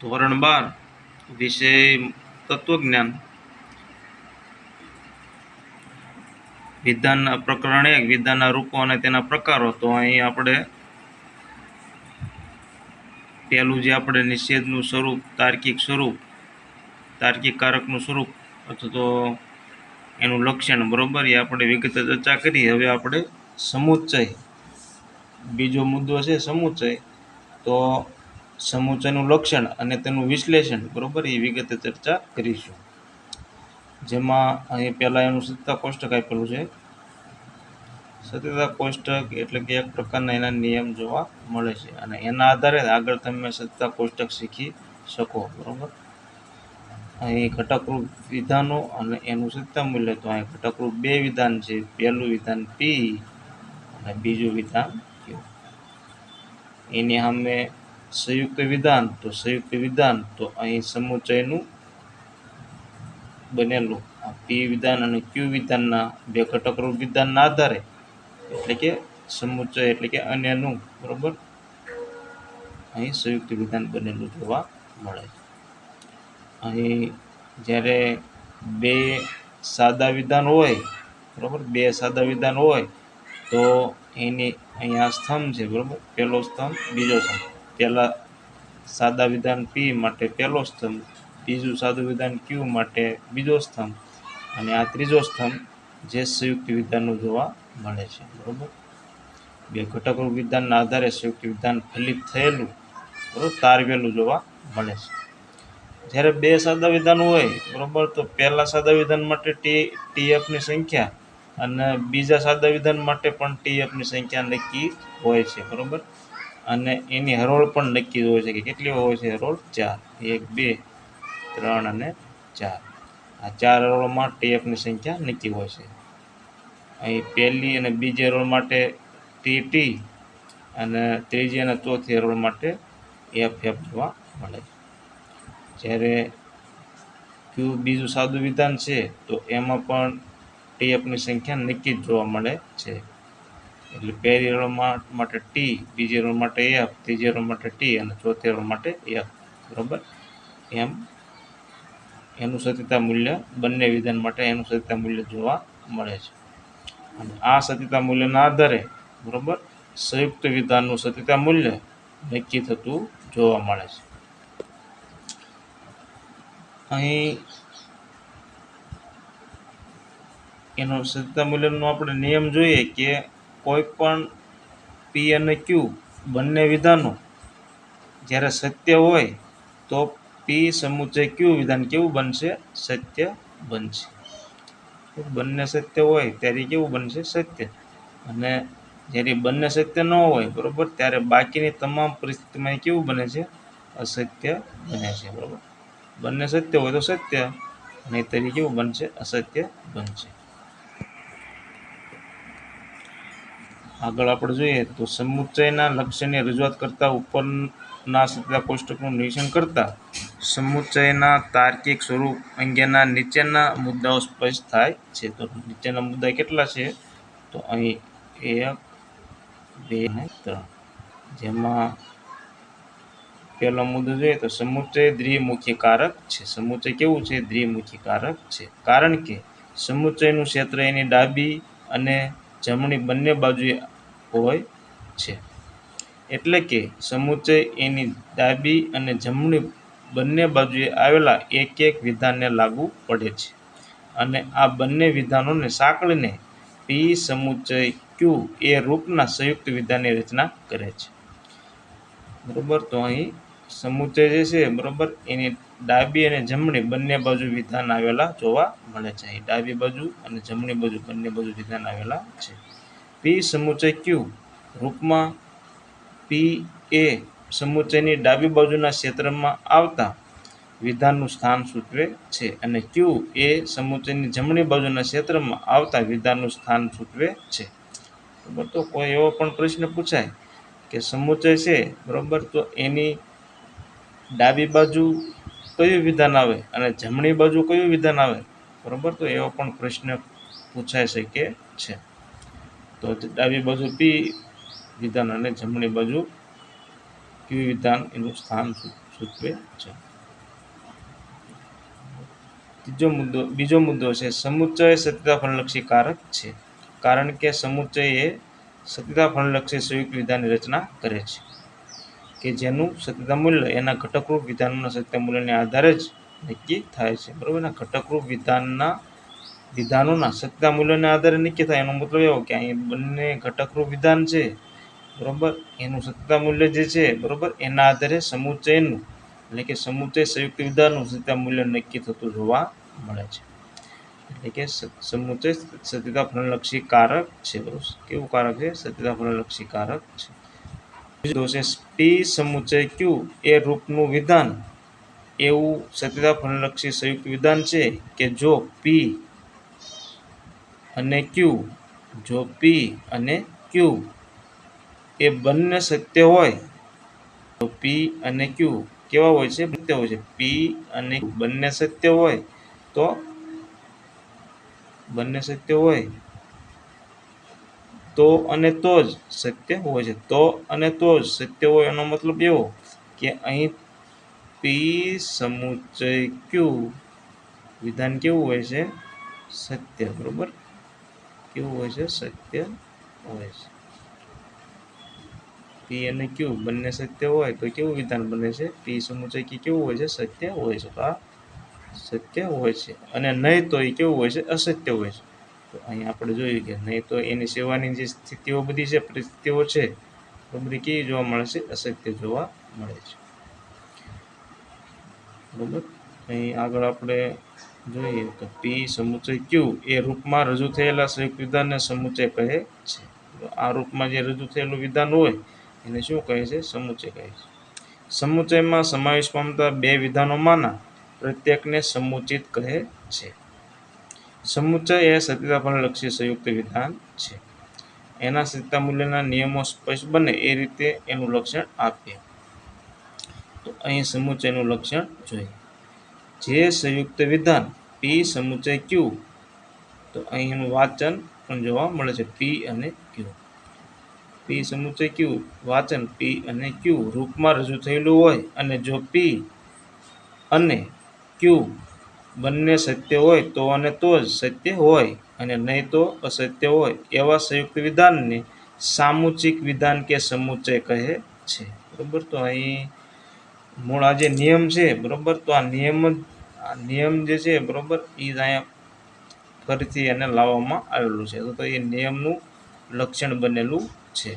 ધોરણ 12 વિષય તત્વજ્ઞાન વિધાન પ્રકરણ 1 વિધાનના રૂપો અને તેના પ્રકારો. તો અહીં આપણે પહેલું જે આપણે નિષેધનું સ્વરૂપ, તાર્કિક કારકનું સ્વરૂપ અથવા તો એનું લક્ષણ, બરોબર, એ આપણે વિગતે ચર્ચા કરી. હવે આપણે સમુચ્ચય, બીજો મુદ્દો છે સમુચ્ચય. તો સમુચ્ચયનું લક્ષણ અને તેનું વિશ્લેષણ, બરોબર, એ વિગતે ચર્ચા કરીશું. જેમાં અહીં પહેલાં એનું સત્તા કોષ્ટક આપેલું છે. સત્યતા કોષ્ટક એટલે કે એક પ્રકારના એના નિયમ જોવા મળે છે અને એના આધારે આગળ તમે સત્યતા કોષ્ટક શીખી શકો, બરોબર. અહીં ઘટકરૂપ વિધાનો અને એનું સત્યતા મૂલ્ય. તો અહીં ઘટકરૂપ બે વિધાન છે. પહેલું વિધાન પી અને બીજું વિધાન ક્યુ. એની સામે સંયુક્ત વિધાન. તો સંયુક્ત વિધાન તો અહીં સમુચ્ચયનું બનેલું આ પી વિધાન અને ક્યુ વિધાનના બે ઘટકરૂપ વિધાનના આધારે, એટલે કે સમુચ્ચય એટલે કે અન્યનું, બરોબર, અહીં સંયુક્ત વિધાન બનેલું જોવા મળે છે. અહીં જ્યારે બે સાદા વિધાન હોય, બરોબર, બે સાદા વિધાન હોય તો એની અહીંયા સ્તંભ છે, બરોબર, પહેલો સ્તંભ બીજો સ્તંભ. પહેલા સાદા વિધાન પી માટે પહેલો સ્તંભ, બીજું સાદું વિધાન ક્યુ માટે બીજો સ્તંભ અને આ ત્રીજો સ્તંભ જે સંયુક્ત વિધાનનું જોવા મળે છે, બરોબર. બે ઘટકરૂપ વિધાનના આધારે સંયુક્ત વિધાન ફલિત થયેલું, બરોબર, તારવેલું જોવા મળે છે. જ્યારે બે સાદા વિધાન હોય, બરોબર, તો પહેલા સાદા વિધાન માટે ટીએફની સંખ્યા અને બીજા સાદા વિધાન માટે પણ ટીએફની સંખ્યા નક્કી હોય છે, બરોબર. અને એની હરોળ પણ નક્કી હોય છે કે કેટલી હોય છે હરોળ? 4. 1, 2, 3 અને 4. આ 4 હરોળમાં ટીએફની સંખ્યા નક્કી હોય છે. અહીં પહેલી અને બીજી હરોળ માટે ટી અને ત્રીજી અને ચોથી હરોળ માટે એફ જોવા મળે છે. જ્યારે ક્યુ બીજું સાદું વિધાન છે તો એમાં પણ ટીએફની સંખ્યા નક્કી જ જોવા મળે છે. એટલે પહેલી હરોળ માટે ટી, બીજી હરોળ માટે એફ, ત્રીજી હરોળ માટે ટી અને ચોથી હરોળ માટે એફ, બરોબર. એમ એનું સત્યતા મૂલ્ય બંને વિધાન માટે એનું સત્યતા મૂલ્ય જોવા મળે છે. અને આ સત્યતા મૂલ્યના આધારે, બરોબર, સંયુક્ત વિધાનનું સત્યતા મૂલ્ય નક્કી થતું જોવા મળે છે. અહીં એનો સત્યતા મૂલ્યનો આપણે નિયમ જોઈએ કે કોઈ પણ પી અને ક્યુ બંને વિધાનો જ્યારે સત્ય હોય તો પી સમુચ્ચય ક્યુ વિધાન કેવું બનશે? સત્ય બનશે. બંને સત્ય હોય ત્યારે કેવું બનશે? સત્ય. અને જ્યારે બંને સત્ય ન હોય, બરોબર, ત્યારે બાકીની તમામ પરિસ્થિતિમાં કેવું બને છે? અસત્ય બને છે, બરોબર. બંને સત્ય હોય તો સત્ય, નહીંતર કેવું બનશે? અસત્ય બનશે. આગળ આપણે જોઈએ તો સમુચ્ચયના લક્ષ્યની રજૂઆત કરતા ઉપરના સત્યતા કોષ્ટકનું નિરીક્ષણ કરતા સમુચ્ચયના તાર્કિક સ્વરૂપ અંગેના નીચેના મુદ્દાઓ સ્પષ્ટ થાય છે. તો નીચેના મુદ્દા કેટલા છે? તો અહીં 1, 2 અને 3. જેમાં પહેલો મુદ્દો જોઈએ તો સમુચ્ચય દ્વિમુખી કારક છે. સમુચ્ચય કેવું છે? દ્વિમુખી કારક છે. કારણ કે સમુચ્ચયનું ક્ષેત્ર એની ડાબી અને જમણી બંને બાજુએ હોય છે. એટલે કે સમુચ્ચય એની ડાબી અને જમણી બંને બાજુએ આવેલા એક એક વિધાનને લાગુ પડે છે અને આ બંને વિધાનોને સાંકળીને પી સમુચ્ચય ક્યુ એ રૂપના સંયુક્ત વિધાનની રચના કરે છે, બરોબર. તો અહીં સમુચ્ચય જે છે, બરોબર, એની ડાબી અને જમણી બંને બાજુ વિધાન આવેલા જોવા મળે છે. અહીં ડાબી બાજુ અને જમણી બાજુ બંને બાજુ વિધાન આવેલા છે. પી સમુચ્ચય ક્યુ રૂપમાં પી એ સમુચ્ચયની ડાબી બાજુના ક્ષેત્રમાં આવતા વિધાનનું સ્થાન સૂચવે છે અને ક્યુ એ સમુચ્ચયની જમણી બાજુના ક્ષેત્રમાં આવતા વિધાનનું સ્થાન સૂચવે છે, બરોબર. તો કોઈ એવો પણ પ્રશ્ન પૂછાય કે સમુચ્ચય છે, બરોબર, તો એની ડાબી બાજુ કયું વિધાન આવે અને જમણી બાજુ કયું વિધાન આવે, બરોબર. તો એવો પણ પ્રશ્ન પૂછાઈ શકે છે. તો ડાબી બાજુ પી વિધાન અને જમણી બાજુ ક્યુ વિધાન એનું સ્થાન સૂચવે છે. બીજો મુદ્દો છે સમુચ્ચય સત્યતા ફળલક્ષી કારક છે, કારણ કે સમુચ્ચય એ સત્યતા ફળલક્ષી સંયુક્ત વિધાનની રચના કરે છે કે જેનું સત્યતા મૂલ્ય એના ઘટકરૂપ વિધાનોના સત્યતા મૂલ્યને આધારે જ નક્કી થાય છે. બરાબર, એના ઘટકરૂપ વિધાનોના સત્યતા મૂલ્યને આધારે નક્કી થાય. એનો મતલબ એવો કે અહીં બંને ઘટકરૂપ વિધાન છે, બરાબર, એનું સત્યતા મૂલ્ય જે છે, બરાબર, એના આધારે સમુચ્ચયનું એટલે કે સમુચ્ચય સંયુક્ત વિધાનનું સત્યતા મૂલ્ય નક્કી થતું જોવા મળે છે. એટલે કે સમુચ્ચય સત્યતા ફળલક્ષી કારક છે. બરાબર, કેવું કારક છે? સત્યતા ફળલક્ષી કારક છે. બીજો છે પી સમુચ્ચય ક્યુ એ રૂપનું વિધાન એવું સત્યતા ફળલક્ષી સંયુક્ત વિધાન છે કે જો પી અને ક્યુ એ બંને સત્ય હોય તો પી અને ક્યુ કેવા હોય છે? સત્ય હોય છે. પી અને બંને સત્ય હોય તો અને તો જ સત્ય હોય છે. તો અને તો જ સત્ય હોય એનો મતલબ એવો કે અહીં પી સમુચ્ચય ક્યુ વિધાન કેવું હોય છે? સત્ય. બરોબર, કેવું હોય છે? સત્ય હોય છે. પી અને ક્યુ બંને સત્ય હોય તો કેવું વિધાન બને છે? પી સમુચ્ચય ક્યુ કેવું હોય છે? સત્ય હોય છે. તો આ સત્ય હોય છે. અને નહીં તો એ કેવું હોય છે? અસત્ય હોય છે. તો અહીં આપણે જોયું કે નહીં તો એની સિવાયની જે સ્થિતિઓ બધી છે, પરિસ્થિતિઓ છે, તો બધી કેવી જોવા મળે છે? અસત્ય જોવા મળે છે. બરાબર, અહીં આગળ આપણે જોઈએ તો પી સમુચ્ચય ક્યુ એ રૂપમાં રજૂ થયેલા સંયુક્ત વિધાનને સમુચ્ચય કહે છે. આ રૂપમાં જે રજૂ થયેલું વિધાન હોય એને શું કહે છે? સમુચ્ચય કહે છે. સમુચ્ચયમાં સમાવેશ પામતા બે વિધાનોમાંના પ્રત્યેકને સમુચિત કહે છે. સમુચ્ચય એ સત્યતા ફળલક્ષી સંયુક્ત વિધાન છે. એના સત્યતા મૂલ્યના નિયમો સ્પષ્ટ બને એ રીતે એનું લક્ષણ આપીએ. તો અહીં સમુચ્ચયનું લક્ષણ જોઈએ. જે સંયુક્ત વિધાન પી સમુચ્ચય ક્યુ, તો અહીંનું વાચન પણ જોવા મળે છે પી અને ક્યુ. પી સમુચ્ચય ક્યુ વાચન પી અને ક્યુ રૂપમાં રજૂ થયેલું હોય અને જો પી અને ક્યુ બંને સત્ય હોય તો અને તો જ સત્ય હોય અને નહીં તો અસત્ય હોય એવા સંયુક્ત વિધાનને સામુચિક વિધાન કે સમુચ્ચય કહે છે. બરોબર, તો અહીં મૂળ આ જે નિયમ છે, બરોબર, તો આ નિયમ જે છે, બરોબર, એ અહીંયા ફરીથી એને લાવવામાં આવેલું છે. તો એ નિયમનું લક્ષણ બનેલું છે.